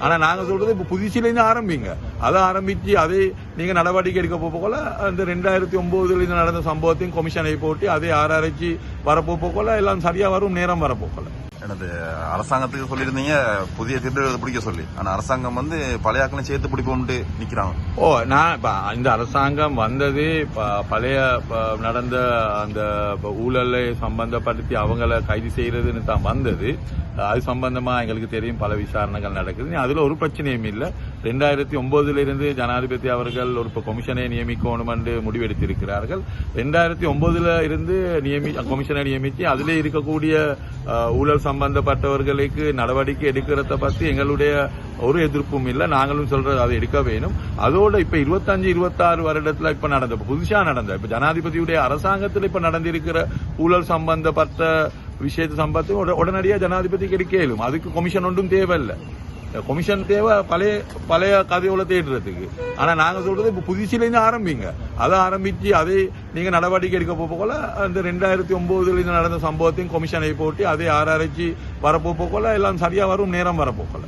ஆனா நாங்க சொல்றது இப்ப புதுசில இருந்து ஆரம்பிங்க. அதை ஆரம்பிச்சு அதை நீங்க நடவடிக்கை எடுக்க போல அந்த 2009 நடந்த சம்பவத்தையும் கமிஷனை போட்டு அதை ஆராய்ச்சி வரப்போல எல்லாம் சரியா வரும், நேரம் வரப்போல. எனது அரசாங்கத்துக்கு சொல்லியிருந்தீங்க புதிய திட்டம் பிடிக்க சொல்லி, ஆனா அரசாங்கம் பழையாக்களையும் சேர்த்து பிடிப்போம்ட்டு நிக்கிறாங்க. நான் இந்த அரசாங்கம் வந்தது பழைய நடந்த அந்த ஊழலை சம்பந்தப்படுத்தி அவங்களை கைது செய்யறதுன்னு தான் வந்தது. அது சம்பந்தமா எங்களுக்கு தெரியும் பல விசாரணைகள் நடக்குது. அதுல ஒரு பிரச்சனையும் இல்லை. 2009 இருந்து ஜனாதிபதி அவர்கள் ஒரு கமிஷனை நியமிக்கணும் என்று முடிவெடுத்திருக்கிறார்கள். 2009 இருந்து கமிஷனை நியமித்து அதிலே இருக்கக்கூடிய ஊழல் சம்பந்தப்பட்டவர்களுக்கு நடவடிக்கை எடுக்கிறத பத்தி எங்களுடைய ஒரு எதிர்ப்பும் இல்லை. நாங்களும் சொல்றது அதை எடுக்க வேணும். அதோட இப்ப 25-26 வருடத்துல இப்ப நடந்த புதுசா நடந்த இப்ப ஜனாதிபதியுடைய அரசாங்கத்தில் இப்ப நடந்திருக்கிற ஊழல் சம்பந்தப்பட்ட விஷயத்தை சம்பந்தத்தை உடனடியாக ஜனாதிபதிக்கு எடுக்க இயலும். அதுக்கு கமிஷன் ஒன்றும் தேவையில்லை. கமிஷன் தேவை பழைய கதையோட தேடுறதுக்கு. ஆனா நாங்க சொல்றது இப்ப புதுசில இருந்து ஆரம்பிங்க. அதை ஆரம்பிச்சு அதை நீங்க நடவடிக்கை எடுக்க போல அந்த 2009 நடந்த சம்பவத்தையும் கமிஷனை போட்டு அதை ஆராய்ச்சி வரப்போல எல்லாம் சரியா வரும், நேரம் வரப்போல.